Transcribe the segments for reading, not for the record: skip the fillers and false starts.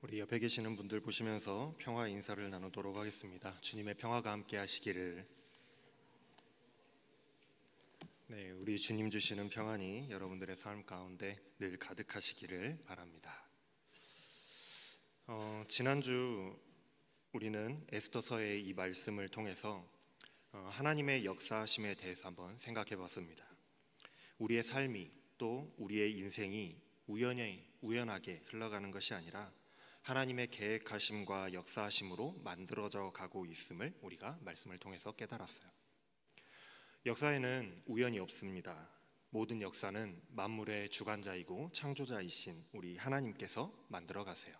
우리 옆에 계시는 분들 보시면서 평화 인사를 나누도록 하겠습니다. 주님의 평화가 함께 하시기를. 네, 우리 주님 주시는 평안이 여러분들의 삶 가운데 늘 가득하시기를 바랍니다. 지난주 우리는 에스더서의 이 말씀을 통해서 하나님의 역사하심에 대해서 한번 생각해 봤습니다. 우리의 삶이 또 우리의 인생이 우연하게 흘러가는 것이 아니라 하나님의 계획하심과 역사하심으로 만들어져 가고 있음을 우리가 말씀을 통해서 깨달았어요. 역사에는 우연이 없습니다. 모든 역사는 만물의 주관자이고 창조자이신 우리 하나님께서 만들어 가세요.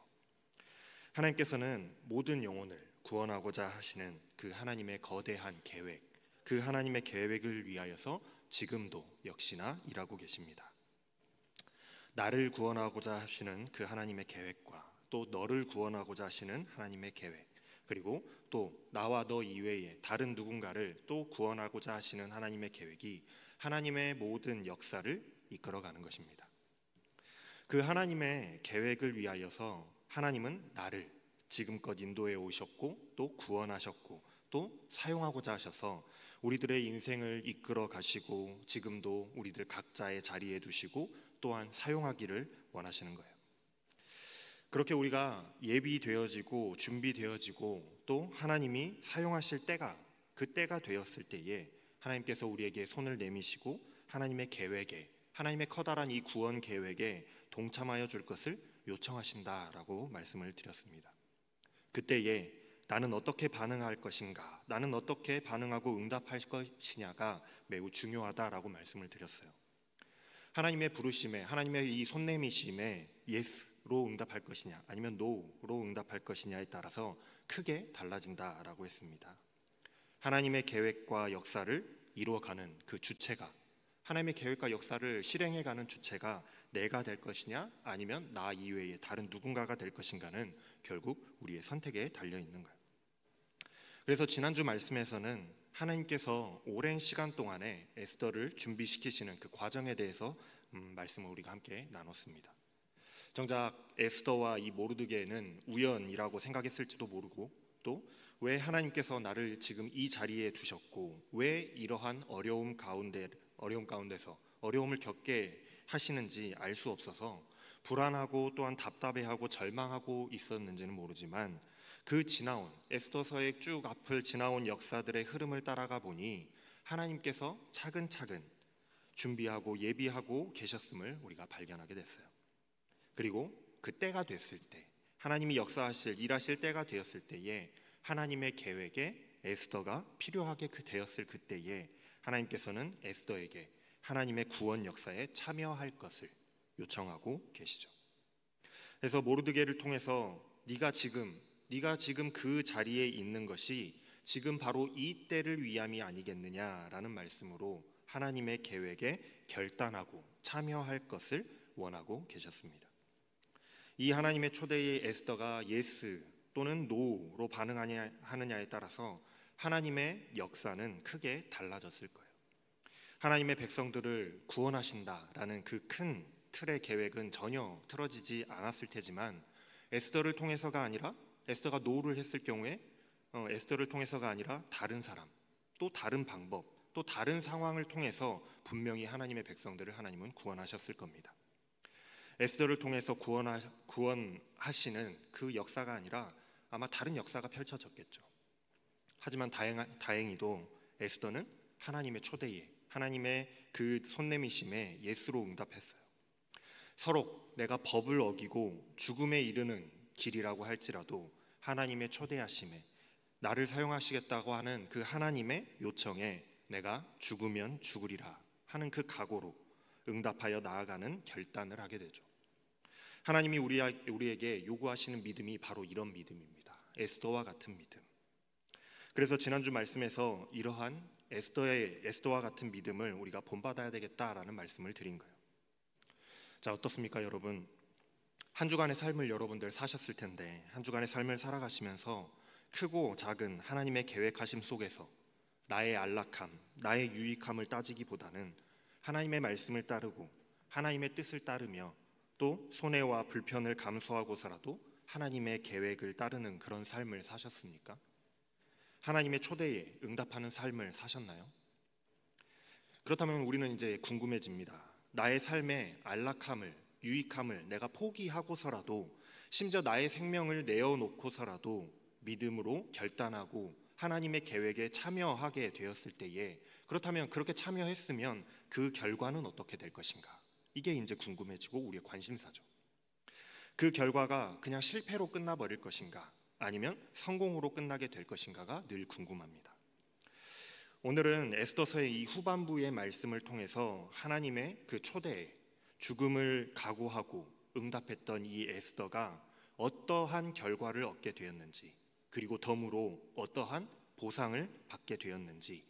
하나님께서는 모든 영혼을 구원하고자 하시는 그 하나님의 거대한 계획, 그 하나님의 계획을 위하여서 지금도 역시나 일하고 계십니다. 나를 구원하고자 하시는 그 하나님의 계획과 또 너를 구원하고자 하시는 하나님의 계획, 그리고 또 나와 너 이외에 다른 누군가를 또 구원하고자 하시는 하나님의 계획이 하나님의 모든 역사를 이끌어가는 것입니다. 그 하나님의 계획을 위하여서 하나님은 나를 지금껏 인도해 오셨고 또 구원하셨고 또 사용하고자 하셔서 우리들의 인생을 이끌어 가시고 지금도 우리들 각자의 자리에 두시고 또한 사용하기를 원하시는 거예요. 그렇게 우리가 예비되어지고 준비되어지고 또 하나님이 사용하실 때가 그 때가 되었을 때에 하나님께서 우리에게 손을 내미시고 하나님의 계획에, 하나님의 커다란 이 구원 계획에 동참하여 줄 것을 요청하신다라고 말씀을 드렸습니다. 그때에 나는 어떻게 반응할 것인가, 나는 어떻게 반응하고 응답할 것이냐가 매우 중요하다라고 말씀을 드렸어요. 하나님의 부르심에, 하나님의 이 손내미심에 예스로 응답할 것이냐 아니면 노로 응답할 것이냐에 따라서 크게 달라진다라고 했습니다. 하나님의 계획과 역사를 이루어가는 그 주체가, 하나님의 계획과 역사를 실행해가는 주체가 내가 될 것이냐 아니면 나 이외에 다른 누군가가 될 것인가는 결국 우리의 선택에 달려있는 거예요. 그래서 지난주 말씀에서는 하나님께서 오랜 시간 동안에 에스더를 준비시키시는 그 과정에 대해서 말씀을 우리가 함께 나눴습니다. 정작 에스더와 이 모르드게는 우연이라고 생각했을지도 모르고 또 왜 하나님께서 나를 지금 이 자리에 두셨고 왜 이러한 어려움을 겪게 하시는지 알 수 없어서 불안하고 또한 답답해하고 절망하고 있었는지는 모르지만 그 지나온 에스더서의 쭉 앞을 지나온 역사들의 흐름을 따라가 보니 하나님께서 차근차근 준비하고 예비하고 계셨음을 우리가 발견하게 됐어요. 그리고 그 때가 됐을 때, 하나님이 역사하실 일하실 때가 되었을 때에 하나님의 계획에 에스더가 필요하게 되었을 그때에 하나님께서는 에스더에게 하나님의 구원 역사에 참여할 것을 요청하고 계시죠. 그래서 모르드게를 통해서 네가 지금 그 자리에 있는 것이 지금 바로 이 때를 위함이 아니겠느냐라는 말씀으로 하나님의 계획에 결단하고 참여할 것을 원하고 계셨습니다. 이 하나님의 초대의 에스더가 예스 또는 노로 반응하느냐에 따라서 하나님의 역사는 크게 달라졌을 거예요. 하나님의 백성들을 구원하신다라는 그 큰 틀의 계획은 전혀 틀어지지 않았을 테지만 에스더를 통해서가 아니라 에스더가 노를 했을 경우에 에스더를 통해서가 아니라 다른 사람, 또 다른 방법, 또 다른 상황을 통해서 분명히 하나님의 백성들을 하나님은 구원하셨을 겁니다. 에스더를 통해서 구원하시는 그 역사가 아니라 아마 다른 역사가 펼쳐졌겠죠. 하지만 다행히도 에스더는 하나님의 초대에, 하나님의 그 손내미심에 예스로 응답했어요. 서로 내가 법을 어기고 죽음에 이르는 길이라고 할지라도 하나님의 초대하심에, 나를 사용하시겠다고 하는 그 하나님의 요청에 내가 죽으면 죽으리라 하는 그 각오로 응답하여 나아가는 결단을 하게 되죠. 하나님이 우리에게 요구하시는 믿음이 바로 이런 믿음입니다. 에스더와 같은 믿음. 그래서 지난주 말씀에서 이러한 에스더와 같은 믿음을 우리가 본받아야 되겠다라는 말씀을 드린 거예요. 자, 어떻습니까, 여러분? 한 주간의 삶을 여러분들 사셨을 텐데 한 주간의 삶을 살아가시면서 크고 작은 하나님의 계획하심 속에서 나의 안락함, 나의 유익함을 따지기보다는 하나님의 말씀을 따르고 하나님의 뜻을 따르며 또 손해와 불편을 감수하고서라도 하나님의 계획을 따르는 그런 삶을 사셨습니까? 하나님의 초대에 응답하는 삶을 사셨나요? 그렇다면 우리는 이제 궁금해집니다. 나의 삶의 안락함을, 유익함을 내가 포기하고서라도, 심지어 나의 생명을 내어놓고서라도 믿음으로 결단하고 하나님의 계획에 참여하게 되었을 때에, 그렇다면 그렇게 참여했으면 그 결과는 어떻게 될 것인가? 이게 이제 궁금해지고 우리의 관심사죠. 그 결과가 그냥 실패로 끝나버릴 것인가, 아니면 성공으로 끝나게 될 것인가가 늘 궁금합니다. 오늘은 에스더서의 이 후반부의 말씀을 통해서 하나님의 그 초대에 죽음을 각오하고 응답했던 이 에스더가 어떠한 결과를 얻게 되었는지, 그리고 덤으로 어떠한 보상을 받게 되었는지,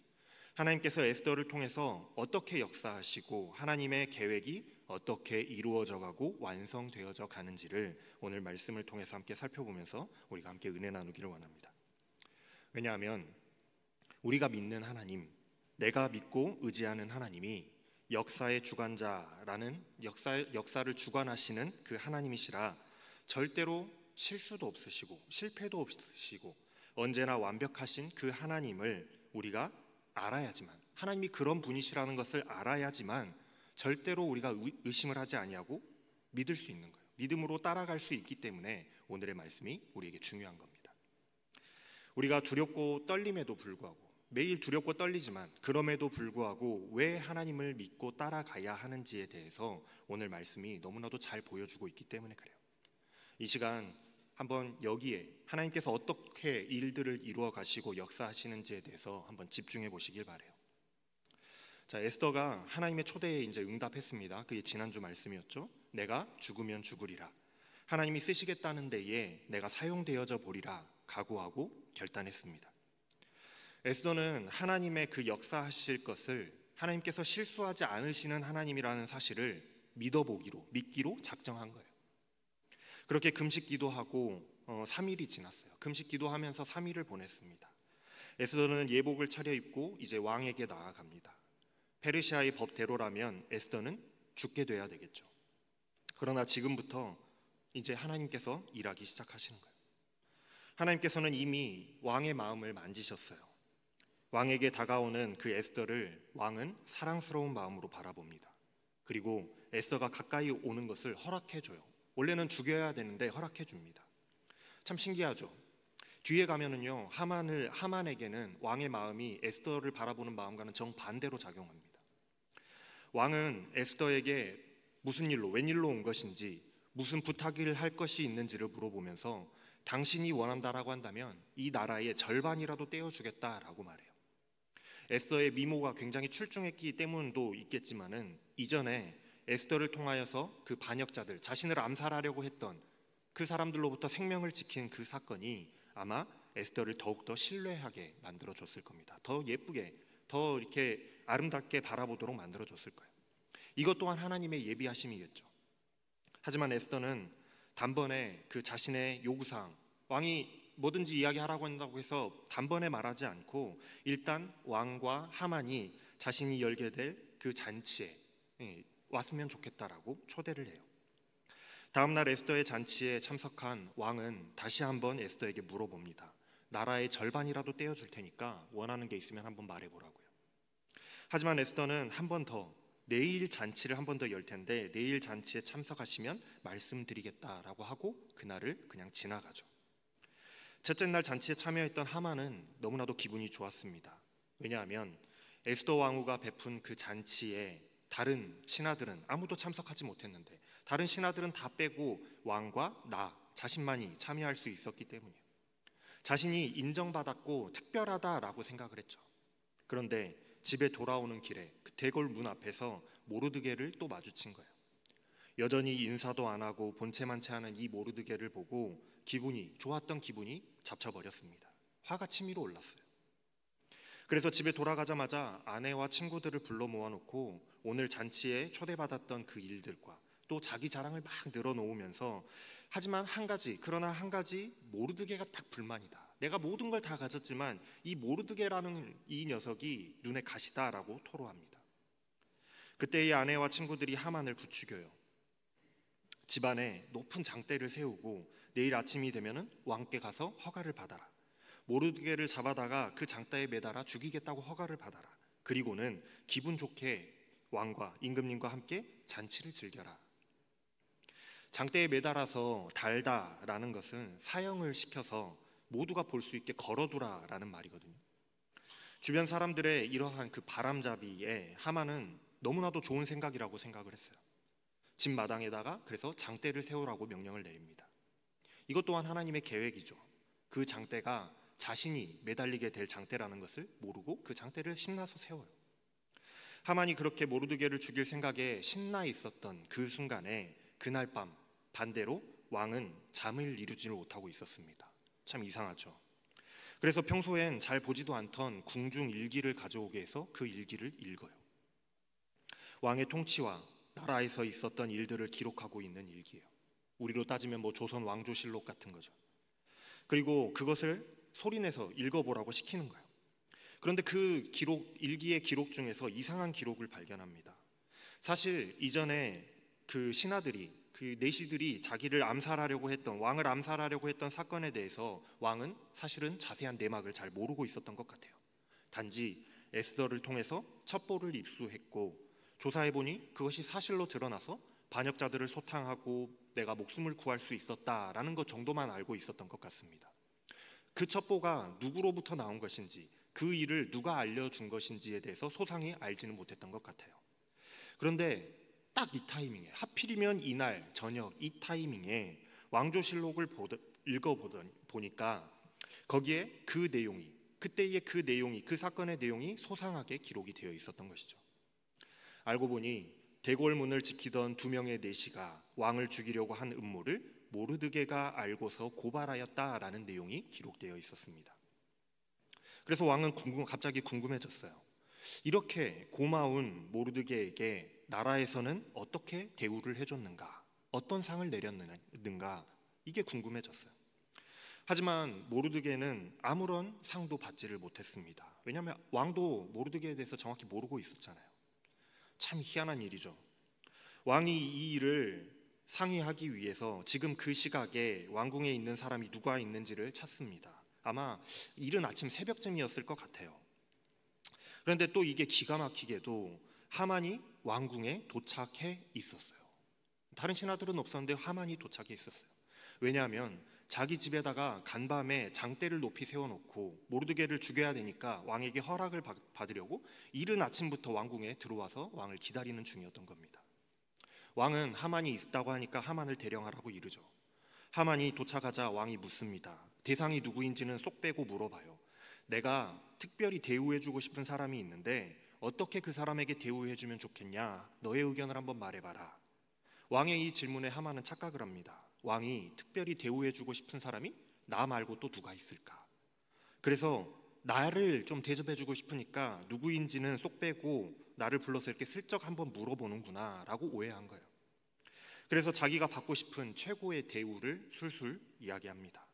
하나님께서 에스더를 통해서 어떻게 역사하시고 하나님의 계획이 어떻게 이루어져 가고 완성되어져 가는지를 오늘 말씀을 통해서 함께 살펴보면서 우리가 함께 은혜 나누기를 원합니다. 왜냐하면 우리가 믿는 하나님, 내가 믿고 의지하는 하나님이 역사의 주관자라는 역사를 주관하시는 그 하나님이시라 절대로 실수도 없으시고 실패도 없으시고 언제나 완벽하신 그 하나님을 우리가 알아야지만, 하나님이 그런 분이시라는 것을 알아야지만 절대로 우리가 의심을 하지 아니하고 믿을 수 있는 거예요. 믿음으로 따라갈 수 있기 때문에 오늘의 말씀이 우리에게 중요한 겁니다. 우리가 두렵고 떨림에도 불구하고, 매일 두렵고 떨리지만 그럼에도 불구하고 왜 하나님을 믿고 따라가야 하는지에 대해서 오늘 말씀이 너무나도 잘 보여주고 있기 때문에 그래요. 이 시간 한번 여기에 하나님께서 어떻게 일들을 이루어 가시고 역사하시는지에 대해서 한번 집중해 보시길 바래요. 자, 에스더가 하나님의 초대에 이제 응답했습니다. 그게 지난주 말씀이었죠. 내가 죽으면 죽으리라. 하나님이 쓰시겠다는 데에 내가 사용되어져 보리라 각오하고 결단했습니다. 에스더는 하나님의 그 역사하실 것을, 하나님께서 실수하지 않으시는 하나님이라는 사실을 믿기로 작정한 거예요. 그렇게 금식 기도하고 3일이 지났어요. 금식 기도하면서 3일을 보냈습니다. 에스더는 예복을 차려입고 이제 왕에게 나아갑니다. 페르시아의 법대로라면 에스더는 죽게 돼야 되겠죠. 그러나 지금부터 이제 하나님께서 일하기 시작하시는 거예요. 하나님께서는 이미 왕의 마음을 만지셨어요. 왕에게 다가오는 그 에스더를 왕은 사랑스러운 마음으로 바라봅니다. 그리고 에스더가 가까이 오는 것을 허락해줘요. 원래는 죽여야 되는데 허락해줍니다. 참 신기하죠. 뒤에 가면은요, 하만에게는 왕의 마음이 에스더를 바라보는 마음과는 정반대로 작용합니다. 왕은 에스더에게 무슨 일로, 웬일로 온 것인지, 무슨 부탁을 할 것이 있는지를 물어보면서 당신이 원한다라고 한다면 이 나라의 절반이라도 떼어주겠다라고 말해요. 에스더의 미모가 굉장히 출중했기 때문도 있겠지만은 이전에 에스더를 통하여서 그 반역자들, 자신을 암살하려고 했던 그 사람들로부터 생명을 지킨 그 사건이 아마 에스더를 더욱더 신뢰하게 만들어줬을 겁니다. 더 예쁘게, 더 이렇게 아름답게 바라보도록 만들어줬을 거예요. 이것 또한 하나님의 예비하심이겠죠. 하지만 에스더는 단번에 그 자신의 요구사항, 왕이 뭐든지 이야기하라고 한다고 해서 단번에 말하지 않고 일단 왕과 하만이 자신이 열게 될 그 잔치에 왔으면 좋겠다라고 초대를 해요. 다음날 에스더의 잔치에 참석한 왕은 다시 한번 에스더에게 물어봅니다. 나라의 절반이라도 떼어줄 테니까 원하는 게 있으면 한번 말해보라고요. 하지만 에스더는 한 번 더, 내일 잔치를 한 번 더 열 텐데 내일 잔치에 참석하시면 말씀드리겠다라고 하고 그날을 그냥 지나가죠. 첫째 날 잔치에 참여했던 하만은 너무나도 기분이 좋았습니다. 왜냐하면 에스더 왕후가 베푼 그 잔치에 다른 신하들은 아무도 참석하지 못했는데 다른 신하들은 다 빼고 왕과 나 자신만이 참여할 수 있었기 때문이에요. 자신이 인정받았고 특별하다라고 생각을 했죠. 그런데 집에 돌아오는 길에 그 대궐 문 앞에서 모르드게를 또 마주친 거예요. 여전히 인사도 안 하고 본체만치 않은 이 모르드게를 보고 좋았던 기분이 잡쳐버렸습니다. 화가 치밀어 올랐어요. 그래서 집에 돌아가자마자 아내와 친구들을 불러 모아놓고 오늘 잔치에 초대받았던 그 일들과 또 자기 자랑을 막 늘어놓으면서 그러나 한 가지 모르드게가 딱 불만이다. 내가 모든 걸 다 가졌지만 이 모르드게라는 이 녀석이 눈에 가시다라고 토로합니다. 그때 이 아내와 친구들이 하만을 부추겨요. 집안에 높은 장대를 세우고 내일 아침이 되면은 왕께 가서 허가를 받아라. 모르드게를 잡아다가 그 장대에 매달아 죽이겠다고 허가를 받아라. 그리고는 기분 좋게 왕과 임금님과 함께 잔치를 즐겨라. 장대에 매달아서 달다라는 것은 사형을 시켜서 모두가 볼 수 있게 걸어두라라는 말이거든요. 주변 사람들의 이러한 그 바람잡이에 하만은 너무나도 좋은 생각이라고 생각을 했어요. 집 마당에다가 그래서 장대를 세우라고 명령을 내립니다. 이것 또한 하나님의 계획이죠. 그 장대가 자신이 매달리게 될 장대라는 것을 모르고 그 장대를 신나서 세워요. 하만이 그렇게 모르드게를 죽일 생각에 신나 있었던 그 순간에 그날 밤 반대로 왕은 잠을 이루지를 못하고 있었습니다. 참 이상하죠. 그래서 평소엔 잘 보지도 않던 궁중 일기를 가져오게 해서 그 일기를 읽어요. 왕의 통치와 나라에서 있었던 일들을 기록하고 있는 일기예요. 우리로 따지면 조선 왕조실록 같은 거죠. 그리고 그것을 소리내서 읽어보라고 시키는 거예요. 그런데 그 일기의 기록 중에서 이상한 기록을 발견합니다. 사실 이전에 그 신하들이, 그 내시들이 자기를 암살하려고 했던, 왕을 암살하려고 했던 사건에 대해서 왕은 사실은 자세한 내막을 잘 모르고 있었던 것 같아요. 단지 에스더를 통해서 첩보를 입수했고 조사해보니 그것이 사실로 드러나서 반역자들을 소탕하고 내가 목숨을 구할 수 있었다라는 것 정도만 알고 있었던 것 같습니다. 그 첩보가 누구로부터 나온 것인지, 그 일을 누가 알려준 것인지에 대해서 소상히 알지는 못했던 것 같아요. 그런데 딱 이 타이밍에, 하필이면 이날 저녁 이 타이밍에 왕조실록을 읽어보니까 거기에 그 내용이, 그때의 그 내용이, 그 사건의 내용이 소상하게 기록이 되어 있었던 것이죠. 알고 보니 대궐문을 지키던 2명의 내시가 왕을 죽이려고 한 음모를 모르드게가 알고서 고발하였다라는 내용이 기록되어 있었습니다. 그래서 왕은 갑자기 궁금해졌어요. 이렇게 고마운 모르드게에게 나라에서는 어떻게 대우를 해줬는가, 어떤 상을 내렸는가, 이게 궁금해졌어요. 하지만 모르드게는 아무런 상도 받지를 못했습니다. 왜냐하면 왕도 모르드게에 대해서 정확히 모르고 있었잖아요. 참 희한한 일이죠. 왕이 이 일을 상의하기 위해서 지금 그 시각에 왕궁에 있는 사람이 누가 있는지를 찾습니다. 아마 이른 아침 새벽쯤이었을 것 같아요. 그런데 또 이게 기가 막히게도 하만이 왕궁에 도착해 있었어요. 다른 신하들은 없었는데 하만이 도착해 있었어요. 왜냐하면 자기 집에다가 간밤에 장대를 높이 세워놓고 모르드게를 죽여야 되니까 왕에게 허락을 받으려고 이른 아침부터 왕궁에 들어와서 왕을 기다리는 중이었던 겁니다. 왕은 하만이 있다고 하니까 하만을 대령하라고 이르죠. 하만이 도착하자 왕이 묻습니다. 대상이 누구인지는 쏙 빼고 물어봐요. 내가 특별히 대우해주고 싶은 사람이 있는데 어떻게 그 사람에게 대우해주면 좋겠냐? 너의 의견을 한번 말해봐라. 왕의 이 질문에 하만은 착각을 합니다. 왕이 특별히 대우해주고 싶은 사람이 나 말고 또 누가 있을까? 그래서 나를 좀 대접해주고 싶으니까 누구인지는 쏙 빼고 나를 불러서 이렇게 슬쩍 한번 물어보는구나 라고 오해한 거예요. 그래서 자기가 받고 싶은 최고의 대우를 술술 이야기합니다.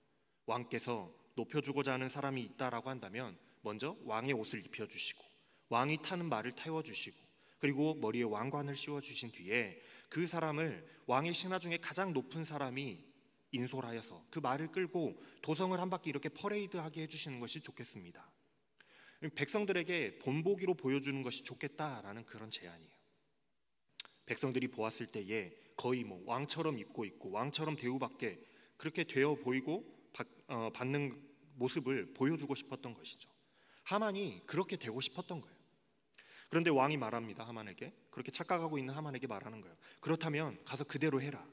왕께서 높여주고자 하는 사람이 있다라고 한다면 먼저 왕의 옷을 입혀주시고 왕이 타는 말을 태워주시고 그리고 머리에 왕관을 씌워주신 뒤에 그 사람을 왕의 신하 중에 가장 높은 사람이 인솔하여서 그 말을 끌고 도성을 한 바퀴 이렇게 퍼레이드하게 해주시는 것이 좋겠습니다. 백성들에게 본보기로 보여주는 것이 좋겠다라는 그런 제안이에요. 백성들이 보았을 때에 거의 왕처럼 입고 있고 왕처럼 대우받게 그렇게 되어 보이고 받는 모습을 보여주고 싶었던 것이죠. 하만이 그렇게 되고 싶었던 거예요. 그런데 왕이 말합니다. 하만에게, 그렇게 착각하고 있는 하만에게 말하는 거예요. 그렇다면 가서 그대로 해라.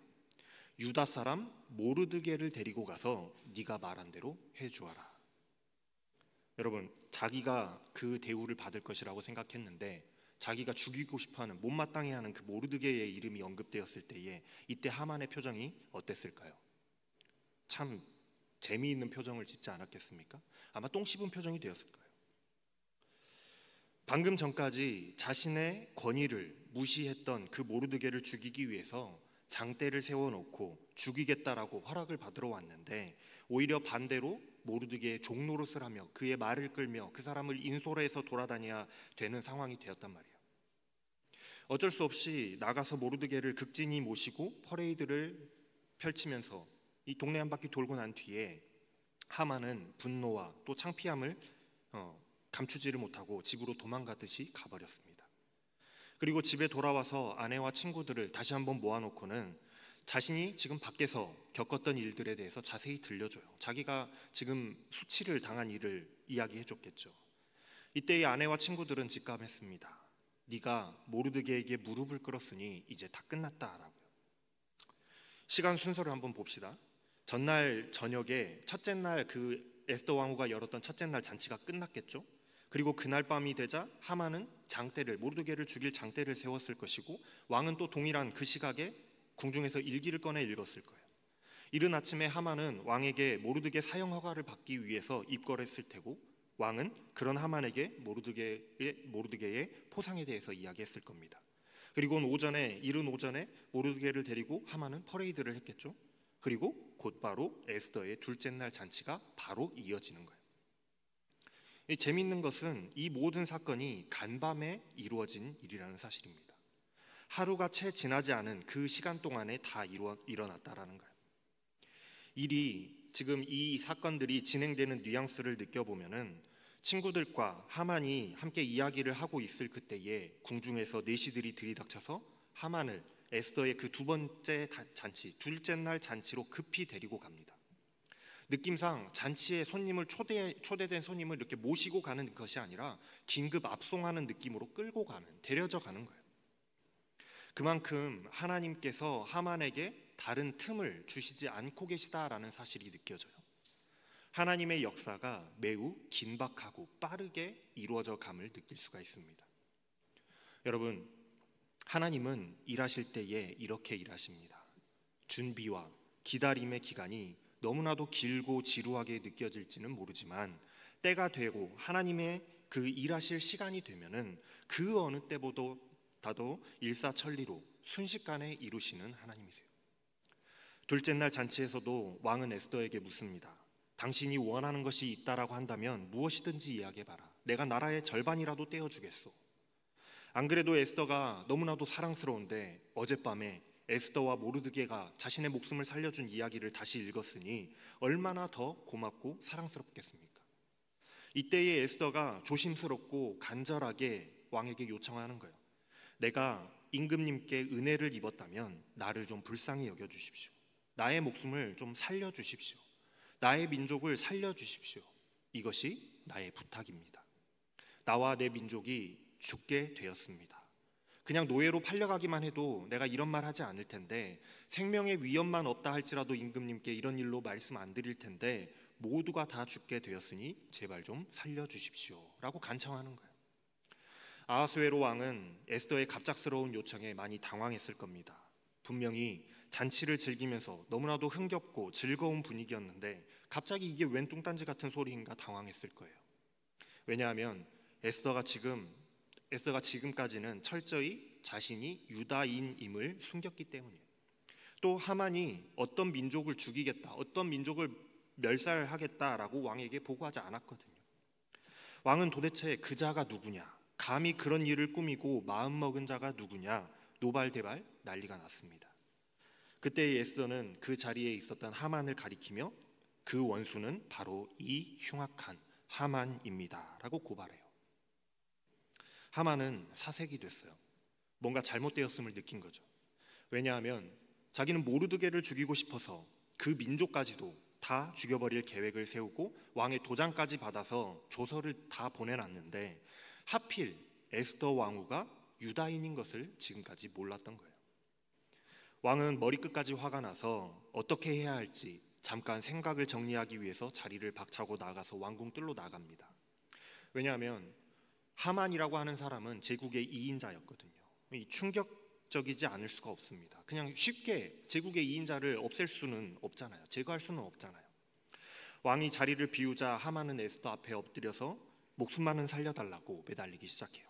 유다 사람 모르드게를 데리고 가서 네가 말한 대로 해주어라. 여러분, 자기가 그 대우를 받을 것이라고 생각했는데 자기가 죽이고 싶어하는, 못마땅해 하는 그 모르드게의 이름이 언급되었을 때에 이때 하만의 표정이 어땠을까요? 참 재미있는 표정을 짓지 않았겠습니까? 아마 똥 씹은 표정이 되었을 거예요. 방금 전까지 자신의 권위를 무시했던 그 모르드게를 죽이기 위해서 장대를 세워놓고 죽이겠다라고 허락을 받으러 왔는데 오히려 반대로 모르드게의 종노릇을 하며 그의 말을 끌며 그 사람을 인솔해서 돌아다녀야 되는 상황이 되었단 말이에요. 어쩔 수 없이 나가서 모르드게를 극진히 모시고 퍼레이드를 펼치면서 이 동네 한 바퀴 돌고 난 뒤에 하만은 분노와 또 창피함을 감추지를 못하고 집으로 도망가듯이 가버렸습니다. 그리고 집에 돌아와서 아내와 친구들을 다시 한번 모아놓고는 자신이 지금 밖에서 겪었던 일들에 대해서 자세히 들려줘요. 자기가 지금 수치를 당한 일을 이야기해줬겠죠. 이때 이 아내와 친구들은 직감했습니다. 네가 모르드게에게 무릎을 꿇었으니 이제 다 끝났다라고요. 시간 순서를 한번 봅시다. 전날 저녁에 첫째 날 그 에스더 왕후가 열었던 첫째 날 잔치가 끝났겠죠. 그리고 그날 밤이 되자 하만은 장대를 모르드게를 죽일 장대를 세웠을 것이고 왕은 또 동일한 그 시각에 궁중에서 일기를 꺼내 읽었을 거예요. 이른 아침에 하만은 왕에게 모르드게 사형 허가를 받기 위해서 입궐했을 테고 왕은 그런 하만에게 모르드게의 포상에 대해서 이야기했을 겁니다. 그리고 이른 오전에 모르드게를 데리고 하만은 퍼레이드를 했겠죠. 그리고 곧바로 에스더의 둘째 날 잔치가 바로 이어지는 거예요. 재미있는 것은 이 모든 사건이 간밤에 이루어진 일이라는 사실입니다. 하루가 채 지나지 않은 그 시간 동안에 다 일어났다라는 거예요. 지금 이 사건들이 진행되는 뉘앙스를 느껴보면은 친구들과 하만이 함께 이야기를 하고 있을 그때에 궁중에서 내시들이 들이닥쳐서 하만을 에스더의 그 두 번째 잔치, 둘째 날 잔치로 급히 데리고 갑니다. 느낌상 잔치에 초대된 손님을 이렇게 모시고 가는 것이 아니라 긴급 압송하는 느낌으로 끌고 가는, 데려져 가는 거예요. 그만큼 하나님께서 하만에게 다른 틈을 주시지 않고 계시다라는 사실이 느껴져요. 하나님의 역사가 매우 긴박하고 빠르게 이루어져 감을 느낄 수가 있습니다. 여러분, 하나님은 일하실 때에 이렇게 일하십니다. 준비와 기다림의 기간이 너무나도 길고 지루하게 느껴질지는 모르지만 때가 되고 하나님의 그 일하실 시간이 되면은 그 어느 때보다도 일사천리로 순식간에 이루시는 하나님이세요. 둘째 날 잔치에서도 왕은 에스더에게 묻습니다. 당신이 원하는 것이 있다라고 한다면 무엇이든지 이야기해봐라. 내가 나라의 절반이라도 떼어주겠소. 안 그래도 에스더가 너무나도 사랑스러운데 어젯밤에 에스더와 모르드게가 자신의 목숨을 살려준 이야기를 다시 읽었으니 얼마나 더 고맙고 사랑스럽겠습니까? 이때의 에스더가 조심스럽고 간절하게 왕에게 요청하는 거예요. 내가 임금님께 은혜를 입었다면 나를 좀 불쌍히 여겨주십시오. 나의 목숨을 좀 살려주십시오. 나의 민족을 살려주십시오. 이것이 나의 부탁입니다. 나와 내 민족이 죽게 되었습니다. 그냥 노예로 팔려가기만 해도 내가 이런 말 하지 않을 텐데 생명의 위험만 없다 할지라도 임금님께 이런 일로 말씀 안 드릴 텐데 모두가 다 죽게 되었으니 제발 좀 살려주십시오 라고 간청하는 거예요. 아하수에로 왕은 에스더의 갑작스러운 요청에 많이 당황했을 겁니다. 분명히 잔치를 즐기면서 너무나도 흥겹고 즐거운 분위기였는데 갑자기 이게 웬 뚱딴지 같은 소리인가 당황했을 거예요. 왜냐하면 에스더가 지금까지는 철저히 자신이 유다인임을 숨겼기 때문이에요. 또 하만이 어떤 민족을 죽이겠다, 어떤 민족을 멸살하겠다라고 왕에게 보고하지 않았거든요. 왕은 도대체 그 자가 누구냐, 감히 그런 일을 꾸미고 마음먹은 자가 누구냐 노발대발 난리가 났습니다. 그때 에스더는 그 자리에 있었던 하만을 가리키며 그 원수는 바로 이 흉악한 하만입니다 라고 고발해요. 하만은 사색이 됐어요. 뭔가 잘못되었음을 느낀 거죠. 왜냐하면 자기는 모르드게를 죽이고 싶어서 그 민족까지도 다 죽여버릴 계획을 세우고 왕의 도장까지 받아서 조서를 다 보내놨는데 하필 에스더 왕후가 유다인인 것을 지금까지 몰랐던 거예요. 왕은 머리끝까지 화가 나서 어떻게 해야 할지 잠깐 생각을 정리하기 위해서 자리를 박차고 나가서 왕궁 뜰로 나갑니다. 왜냐하면 하만이라고 하는 사람은 제국의 2인자였거든요. 충격적이지 않을 수가 없습니다. 그냥 쉽게 제국의 2인자를 없앨 수는 없잖아요. 제거할 수는 없잖아요. 왕이 자리를 비우자 하만은 에스더 앞에 엎드려서 목숨만은 살려달라고 매달리기 시작해요.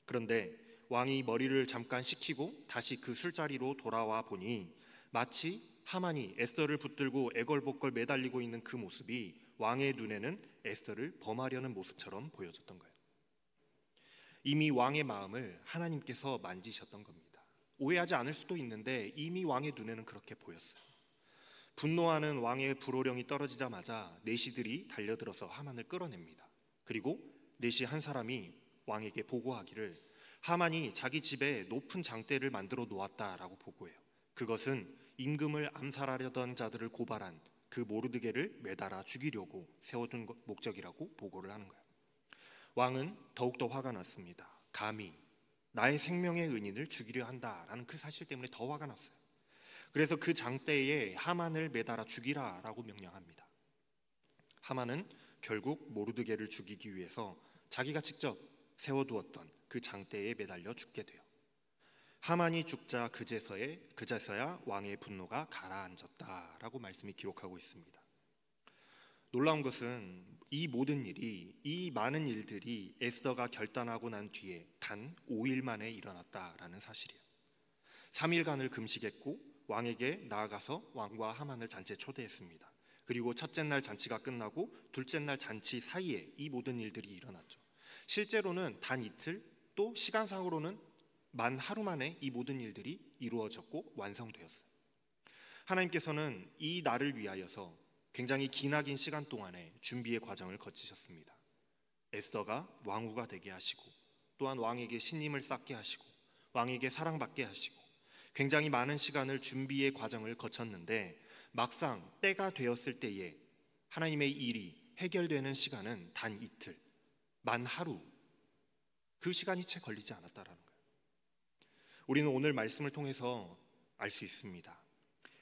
그런데 왕이 머리를 잠깐 식히고 다시 그 술자리로 돌아와 보니 마치 하만이 에스더를 붙들고 애걸복걸 매달리고 있는 그 모습이 왕의 눈에는 에스더를 범하려는 모습처럼 보여졌던 거예요. 이미 왕의 마음을 하나님께서 만지셨던 겁니다. 오해하지 않을 수도 있는데 이미 왕의 눈에는 그렇게 보였어요. 분노하는 왕의 불호령이 떨어지자마자 내시들이 달려들어서 하만을 끌어냅니다. 그리고 내시 한 사람이 왕에게 보고하기를 하만이 자기 집에 높은 장대를 만들어 놓았다라고 보고해요. 그것은 임금을 암살하려던 자들을 고발한 그 모르드게를 매달아 죽이려고 세워둔 목적이라고 보고를 하는 거예요. 왕은 더욱더 화가 났습니다. 감히 나의 생명의 은인을 죽이려 한다라는 그 사실 때문에 더 화가 났어요. 그래서 그 장대에 하만을 매달아 죽이라라고 명령합니다. 하만은 결국 모르드게를 죽이기 위해서 자기가 직접 세워두었던 그 장대에 매달려 죽게 돼요. 하만이 죽자 그제서야 왕의 분노가 가라앉았다라고 말씀이 기록하고 있습니다. 놀라운 것은 이 모든 일이, 이 많은 일들이 에스더가 결단하고 난 뒤에 단 5일 만에 일어났다라는 사실이에요. 3일간을 금식했고 왕에게 나아가서 왕과 하만을 잔치에 초대했습니다. 그리고 첫째 날 잔치가 끝나고 둘째 날 잔치 사이에 이 모든 일들이 일어났죠. 실제로는 단 이틀, 또 시간상으로는 만 하루 만에 이 모든 일들이 이루어졌고 완성되었어요. 하나님께서는 이 날을 위하여서 굉장히 기나긴 시간 동안에 준비의 과정을 거치셨습니다. 에스더가 왕후가 되게 하시고 또한 왕에게 신임을 쌓게 하시고 왕에게 사랑받게 하시고 굉장히 많은 시간을 준비의 과정을 거쳤는데 막상 때가 되었을 때에 하나님의 일이 해결되는 시간은 단 이틀, 만 하루, 그 시간이 채 걸리지 않았다라는 거예요. 우리는 오늘 말씀을 통해서 알 수 있습니다.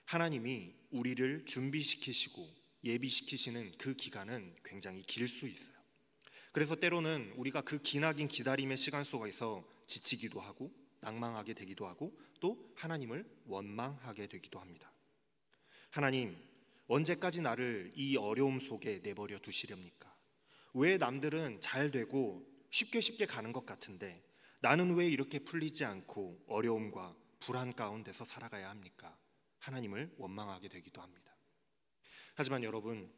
하나님이 우리를 준비시키시고 예비시키시는 그 기간은 굉장히 길 수 있어요. 그래서 때로는 우리가 그 기나긴 기다림의 시간 속에서 지치기도 하고 낭망하게 되기도 하고 또 하나님을 원망하게 되기도 합니다. 하나님, 언제까지 나를 이 어려움 속에 내버려 두시렵니까? 왜 남들은 잘 되고 쉽게 가는 것 같은데 나는 왜 이렇게 풀리지 않고 어려움과 불안 가운데서 살아가야 합니까? 하나님을 원망하게 되기도 합니다. 하지만 여러분,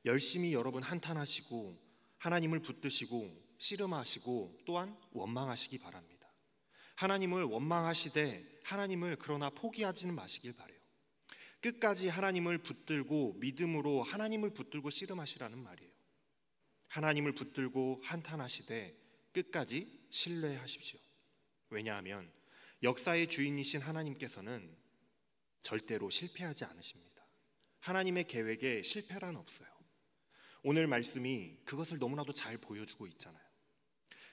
열심히 여러분 한탄하시고 하나님을 붙드시고 씨름하시고 또한 원망하시기 바랍니다. 하나님을 원망하시되 하나님을 그러나 포기하지는 마시길 바라요. 끝까지 하나님을 붙들고 믿음으로 하나님을 붙들고 씨름하시라는 말이에요. 하나님을 붙들고 한탄하시되 끝까지 신뢰하십시오. 왜냐하면 역사의 주인이신 하나님께서는 절대로 실패하지 않으십니다. 하나님의 계획에 실패란 없어요. 오늘 말씀이 그것을 너무나도 잘 보여주고 있잖아요.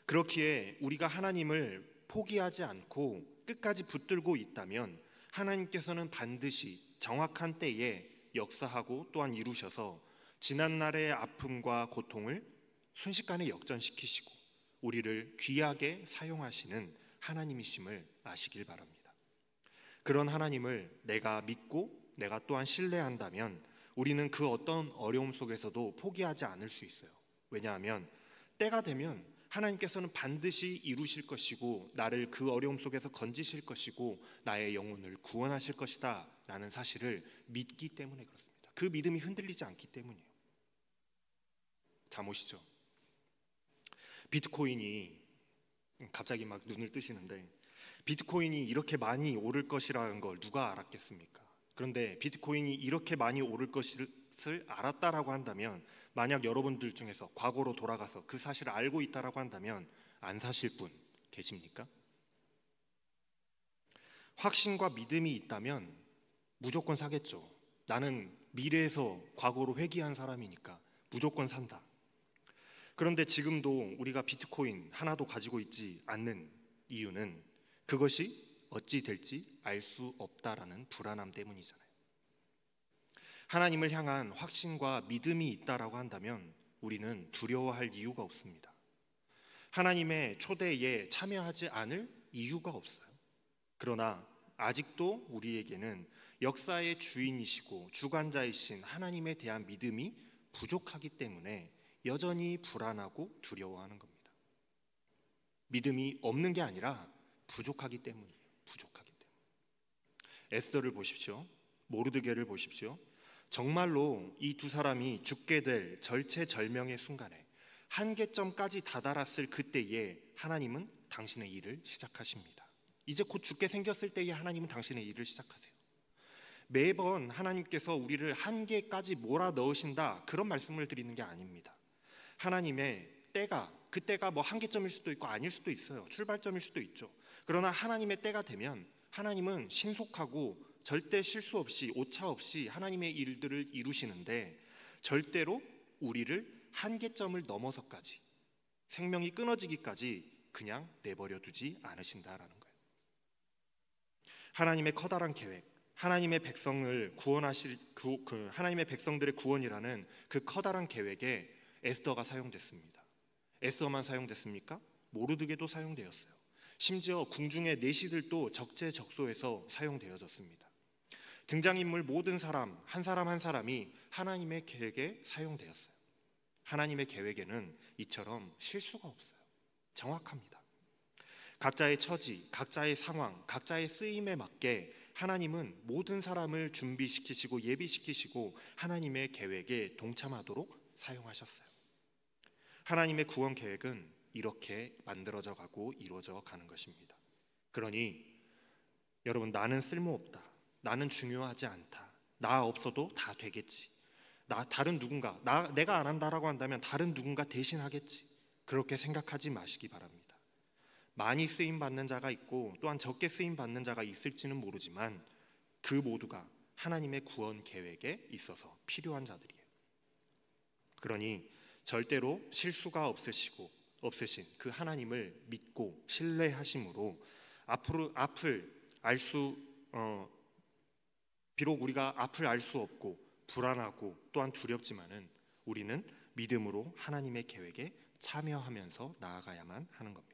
그렇기에 우리가 하나님을 포기하지 않고 끝까지 붙들고 있다면 하나님께서는 반드시 정확한 때에 역사하고 또한 이루셔서 지난날의 아픔과 고통을 순식간에 역전시키시고 우리를 귀하게 사용하시는 하나님이심을 아시길 바랍니다. 그런 하나님을 내가 믿고 내가 또한 신뢰한다면 우리는 그 어떤 어려움 속에서도 포기하지 않을 수 있어요. 왜냐하면 때가 되면 하나님께서는 반드시 이루실 것이고 나를 그 어려움 속에서 건지실 것이고 나의 영혼을 구원하실 것이다 라는 사실을 믿기 때문에 그렇습니다. 그 믿음이 흔들리지 않기 때문이에요. 잠오시죠? 비트코인이 갑자기 막 눈을 뜨시는데 비트코인이 이렇게 많이 오를 것이라는 걸 누가 알았겠습니까? 그런데 비트코인이 이렇게 많이 오를 것을 알았다라고 한다면 만약 여러분들 중에서 과거로 돌아가서 그 사실을 알고 있다라고 한다면 안 사실 분 계십니까? 확신과 믿음이 있다면 무조건 사겠죠. 나는 미래에서 과거로 회귀한 사람이니까 무조건 산다. 그런데 지금도 우리가 비트코인 하나도 가지고 있지 않는 이유는 그것이 어찌 될지 알 수 없다라는 불안함 때문이잖아요. 하나님을 향한 확신과 믿음이 있다라고 한다면 우리는 두려워할 이유가 없습니다. 하나님의 초대에 참여하지 않을 이유가 없어요. 그러나 아직도 우리에게는 역사의 주인이시고 주관자이신 하나님에 대한 믿음이 부족하기 때문에 여전히 불안하고 두려워하는 겁니다. 믿음이 없는 게 아니라 부족하기 때문이에요. 부족하기 때문에. 에스더를 보십시오. 모르드게를 보십시오. 정말로 이 두 사람이 죽게 될 절체절명의 순간에 한계점까지 다다랐을 그때에 하나님은 당신의 일을 시작하십니다. 이제 곧 죽게 생겼을 때에 하나님은 당신의 일을 시작하세요. 매번 하나님께서 우리를 한계까지 몰아넣으신다, 그런 말씀을 드리는 게 아닙니다. 하나님의 때가, 그때가 뭐 한계점일 수도 있고 아닐 수도 있어요. 출발점일 수도 있죠. 그러나 하나님의 때가 되면 하나님은 신속하고 절대 실수 없이 오차 없이 하나님의 일들을 이루시는데, 절대로 우리를 한계점을 넘어서까지, 생명이 끊어지기까지 그냥 내버려 두지 않으신다라는 거예요. 하나님의 커다란 계획, 하나님의 백성을 구원하실 하나님의 백성들의 구원이라는 그 커다란 계획에 에스더가 사용됐습니다. 에스더만 사용됐습니까? 모르드게도 사용되었어요. 심지어 궁중의 내시들도 적재적소에서 사용되어졌습니다. 등장인물 모든 사람 한 사람이 하나님의 계획에 사용되었어요. 하나님의 계획에는 이처럼 실수가 없어요. 정확합니다. 각자의 처지, 각자의 상황, 각자의 쓰임에 맞게 하나님은 모든 사람을 준비시키시고 예비시키시고 하나님의 계획에 동참하도록 사용하셨어요. 하나님의 구원 계획은 이렇게 만들어져 가고 이루어져 가는 것입니다. 그러니 여러분, 나는 쓸모없다, 나는 중요하지 않다, 나 없어도 다 되겠지, 다른 누군가, 내가 안 한다라고 한다면 다른 누군가 대신 하겠지, 그렇게 생각하지 마시기 바랍니다. 많이 쓰임 받는 자가 있고 또한 적게 쓰임 받는 자가 있을지는 모르지만 그 모두가 하나님의 구원 계획에 있어서 필요한 자들이에요. 그러니 절대로 실수가 없으신 그 하나님을 믿고 신뢰하심으로 비록 우리가 앞을 알 수 없고 불안하고 또한 두렵지만은 우리는 믿음으로 하나님의 계획에 참여하면서 나아가야만 하는 겁니다.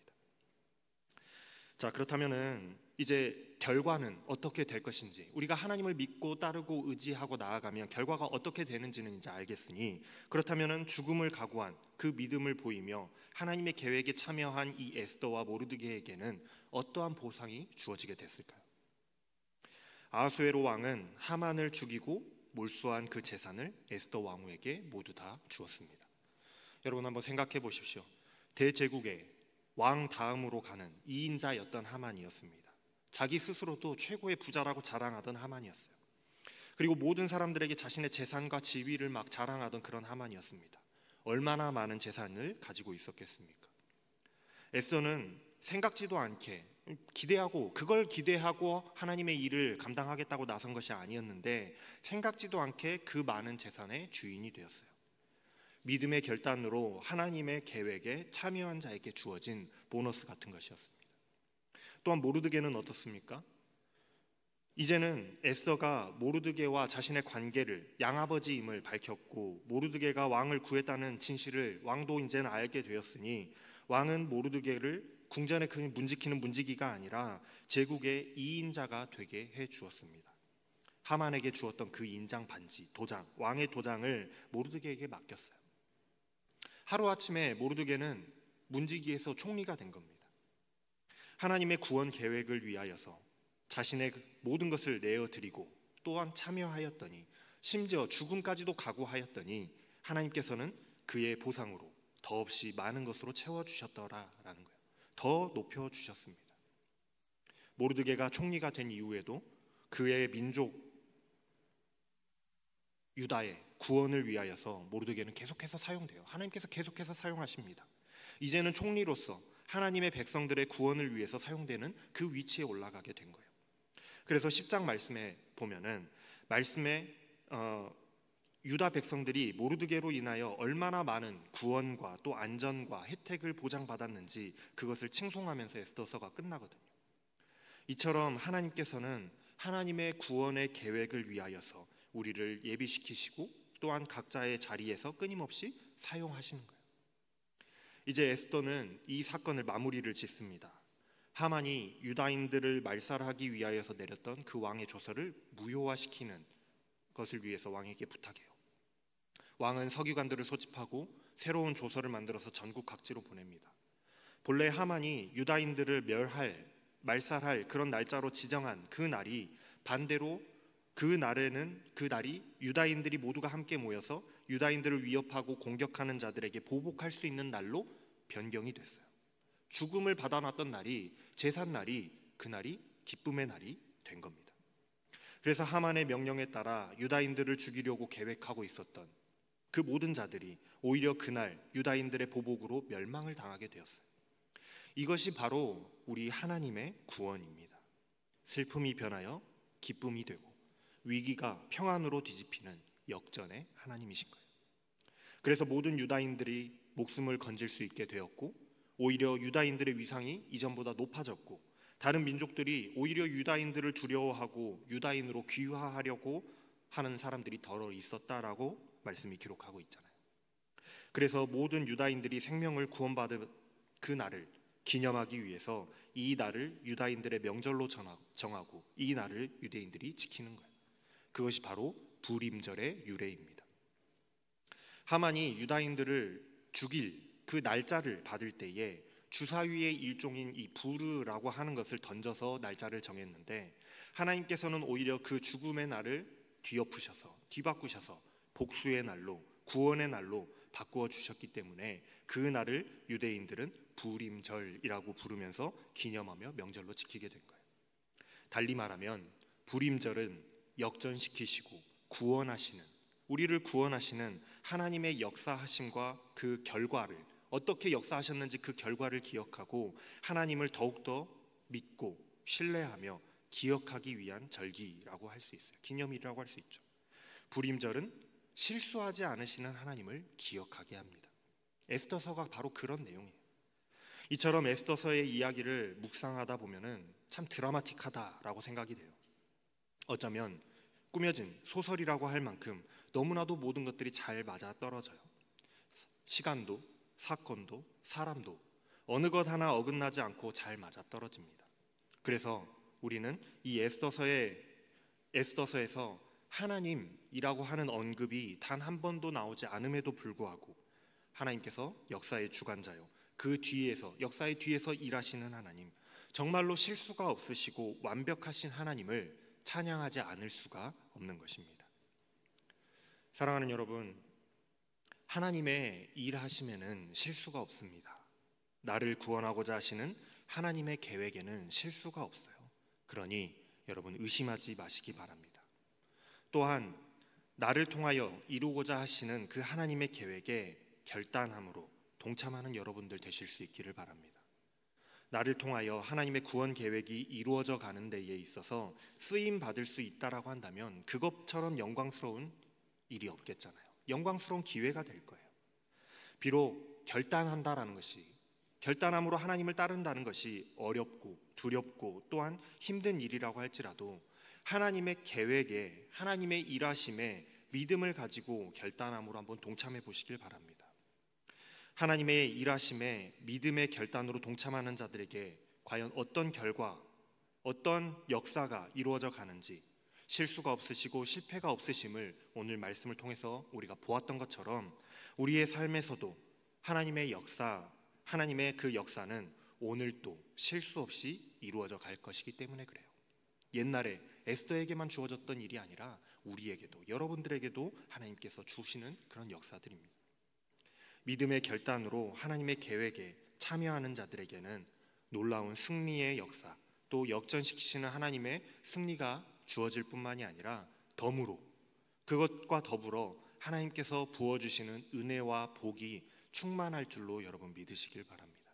자, 그렇다면은 이제 결과는 어떻게 될 것인지, 우리가 하나님을 믿고 따르고 의지하고 나아가면 결과가 어떻게 되는지는 이제 알겠으니, 그렇다면은 죽음을 각오한 그 믿음을 보이며 하나님의 계획에 참여한 이 에스더와 모르드게에게는 어떠한 보상이 주어지게 됐을까요? 아하수에로 왕은 하만을 죽이고 몰수한 그 재산을 에스더 왕후에게 모두 다 주었습니다. 여러분, 한번 생각해 보십시오. 대제국의 왕 다음으로 가는 2인자였던 하만이었습니다. 자기 스스로도 최고의 부자라고 자랑하던 하만이었어요. 그리고 모든 사람들에게 자신의 재산과 지위를 막 자랑하던 그런 하만이었습니다. 얼마나 많은 재산을 가지고 있었겠습니까? 에스더는 생각지도 않게 그걸 기대하고 하나님의 일을 감당하겠다고 나선 것이 아니었는데, 생각지도 않게 그 많은 재산의 주인이 되었어요. 믿음의 결단으로 하나님의 계획에 참여한 자에게 주어진 보너스 같은 것이었습니다. 또한 모르드게는 어떻습니까? 이제는 에스더가 모르드게와 자신의 관계를, 양아버지임을 밝혔고 모르드게가 왕을 구했다는 진실을 왕도 이제는 알게 되었으니 왕은 모르드게를 궁전에 그 문지키는 문지기가 아니라 제국의 2인자가 되게 해 주었습니다. 하만에게 주었던 그 인장 반지, 도장, 왕의 도장을 모르드게에게 맡겼어요. 하루아침에 모르드게는 문지기에서 총리가 된 겁니다. 하나님의 구원 계획을 위하여서 자신의 모든 것을 내어드리고 또한 참여하였더니, 심지어 죽음까지도 각오하였더니 하나님께서는 그의 보상으로 더없이 많은 것으로 채워주셨더라라는 거예요. 더 높여주셨습니다. 모르드게가 총리가 된 이후에도 그의 민족 유다의 구원을 위하여서 모르드게는 계속해서 사용돼요. 하나님께서 계속해서 사용하십니다. 이제는 총리로서 하나님의 백성들의 구원을 위해서 사용되는 그 위치에 올라가게 된 거예요. 그래서 10장 말씀에 보면은 말씀에 유다 백성들이 모르드게로 인하여 얼마나 많은 구원과 또 안전과 혜택을 보장받았는지 그것을 칭송하면서 에스더서가 끝나거든요. 이처럼 하나님께서는 하나님의 구원의 계획을 위하여서 우리를 예비시키시고 또한 각자의 자리에서 끊임없이 사용하시는 거예요. 이제 에스더는 이 사건을 마무리를 짓습니다. 하만이 유다인들을 말살하기 위하여서 내렸던 그 왕의 조서를 무효화시키는 것을 위해서 왕에게 부탁해요. 왕은 서기관들을 소집하고 새로운 조서를 만들어서 전국 각지로 보냅니다. 본래 하만이 유다인들을 말살할 그런 날짜로 지정한 그 날이 반대로 그 날이 유다인들이 모두가 함께 모여서 유다인들을 위협하고 공격하는 자들에게 보복할 수 있는 날로 변경이 됐어요. 죽음을 받아놨던 날이, 제삿 날이, 그날이 기쁨의 날이 된 겁니다. 그래서 하만의 명령에 따라 유다인들을 죽이려고 계획하고 있었던 그 모든 자들이 오히려 그날 유다인들의 보복으로 멸망을 당하게 되었어요. 이것이 바로 우리 하나님의 구원입니다. 슬픔이 변하여 기쁨이 되고 위기가 평안으로 뒤집히는 역전의 하나님이신 거예요. 그래서 모든 유다인들이 목숨을 건질 수 있게 되었고, 오히려 유다인들의 위상이 이전보다 높아졌고, 다른 민족들이 오히려 유다인들을 두려워하고 유다인으로 귀화하려고 하는 사람들이 덜어 있었다라고 말씀이 기록하고 있잖아요. 그래서 모든 유다인들이 생명을 구원받은 그 날을 기념하기 위해서 이 날을 유다인들의 명절로 정하고 이 날을 유대인들이 지키는 거예요. 그것이 바로 부림절의 유래입니다. 하만이 유다인들을 죽일 그 날짜를 받을 때에 주사위의 일종인 이 부르라고 하는 것을 던져서 날짜를 정했는데, 하나님께서는 오히려 그 죽음의 날을 뒤바꾸셔서 복수의 날로, 구원의 날로 바꾸어 주셨기 때문에 그 날을 유대인들은 부림절이라고 부르면서 기념하며 명절로 지키게 된 거예요. 달리 말하면 부림절은 역전시키시고 구원하시는, 우리를 구원하시는 하나님의 역사하심과 그 결과를, 어떻게 역사하셨는지 그 결과를 기억하고 하나님을 더욱더 믿고 신뢰하며 기억하기 위한 절기라고 할 수 있어요. 기념일이라고 할 수 있죠. 부림절은 실수하지 않으시는 하나님을 기억하게 합니다. 에스더서가 바로 그런 내용이에요. 이처럼 에스더서의 이야기를 묵상하다 보면은 참 드라마틱하다라고 생각이 돼요. 어쩌면 꾸며진 소설이라고 할 만큼 너무나도 모든 것들이 잘 맞아 떨어져요. 시간도, 사건도, 사람도 어느 것 하나 어긋나지 않고 잘 맞아 떨어집니다. 그래서 우리는 이 에스더서에서 하나님이라고 하는 언급이 단 한 번도 나오지 않음에도 불구하고 하나님께서 역사의 주관자요, 그 뒤에서, 역사의 뒤에서 일하시는 하나님, 정말로 실수가 없으시고 완벽하신 하나님을 찬양하지 않을 수가 없는 것입니다. 사랑하는 여러분, 하나님의 일하심에는 실수가 없습니다. 나를 구원하고자 하시는 하나님의 계획에는 실수가 없어요. 그러니 여러분 의심하지 마시기 바랍니다. 또한 나를 통하여 이루고자 하시는 그 하나님의 계획에 결단함으로 동참하는 여러분들 되실 수 있기를 바랍니다. 나를 통하여 하나님의 구원 계획이 이루어져 가는 데에 있어서 쓰임 받을 수 있다라고 한다면 그것처럼 영광스러운 일이 없겠잖아요. 영광스러운 기회가 될 거예요. 비록 결단한다라는 것이, 결단함으로 하나님을 따른다는 것이 어렵고 두렵고 또한 힘든 일이라고 할지라도 하나님의 계획에, 하나님의 일하심에 믿음을 가지고 결단함으로 한번 동참해 보시길 바랍니다. 하나님의 일하심에 믿음의 결단으로 동참하는 자들에게 과연 어떤 결과, 어떤 역사가 이루어져 가는지, 실수가 없으시고 실패가 없으심을 오늘 말씀을 통해서 우리가 보았던 것처럼 우리의 삶에서도 하나님의 역사, 하나님의 그 역사는 오늘도 실수 없이 이루어져 갈 것이기 때문에 그래요. 옛날에 에스더에게만 주어졌던 일이 아니라 우리에게도, 여러분들에게도 하나님께서 주시는 그런 역사들입니다. 믿음의 결단으로 하나님의 계획에 참여하는 자들에게는 놀라운 승리의 역사, 또 역전시키시는 하나님의 승리가 주어질 뿐만이 아니라 덤으로, 그것과 더불어 하나님께서 부어주시는 은혜와 복이 충만할 줄로 여러분 믿으시길 바랍니다.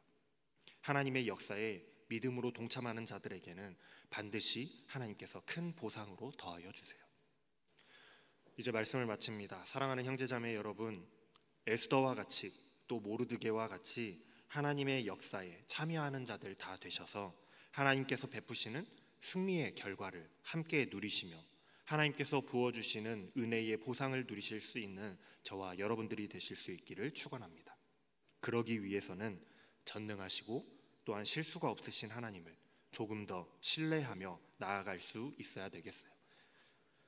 하나님의 역사에 믿음으로 동참하는 자들에게는 반드시 하나님께서 큰 보상으로 더하여 주세요. 이제 말씀을 마칩니다. 사랑하는 형제자매 여러분, 에스더와 같이 또 모르드게와 같이 하나님의 역사에 참여하는 자들 다 되셔서 하나님께서 베푸시는 승리의 결과를 함께 누리시며 하나님께서 부어주시는 은혜의 보상을 누리실 수 있는 저와 여러분들이 되실 수 있기를 축원합니다. 그러기 위해서는 전능하시고 또한 실수가 없으신 하나님을 조금 더 신뢰하며 나아갈 수 있어야 되겠어요.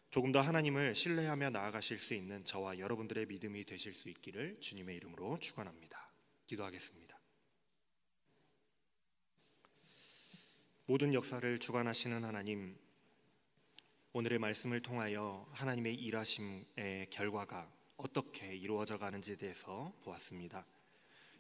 조금 더 하나님을 신뢰하며 나아가실 수 있는 저와 여러분들의 믿음이 되실 수 있기를 주님의 이름으로 축원합니다. 기도하겠습니다. 모든 역사를 주관하시는 하나님, 오늘의 말씀을 통하여 하나님의 일하심의 결과가 어떻게 이루어져 가는지에 대해서 보았습니다.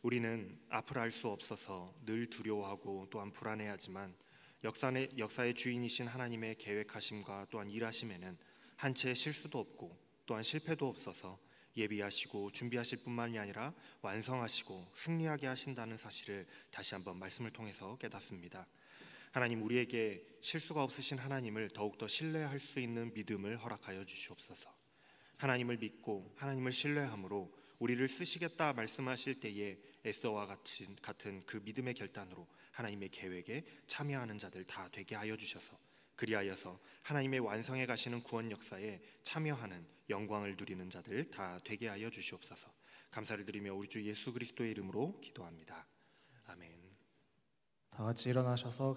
우리는 앞을 알 수 없어서 늘 두려워하고 또한 불안해하지만 역사의 주인이신 하나님의 계획하심과 또한 일하심에는 한 채의 실수도 없고 또한 실패도 없어서 예비하시고 준비하실 뿐만이 아니라 완성하시고 승리하게 하신다는 사실을 다시 한번 말씀을 통해서 깨닫습니다. 하나님, 우리에게 실수가 없으신 하나님을 더욱더 신뢰할 수 있는 믿음을 허락하여 주시옵소서. 하나님을 믿고 하나님을 신뢰함으로 우리를 쓰시겠다 말씀하실 때에 에스더와 같은 그 믿음의 결단으로 하나님의 계획에 참여하는 자들 다 되게 하여 주셔서 그리하여서 하나님의 완성해 가시는 구원 역사에 참여하는 영광을 누리는 자들 다 되게 하여 주시옵소서. 감사를 드리며 우리 주 예수 그리스도의 이름으로 기도합니다. 아멘. 다 같이 일어나셔서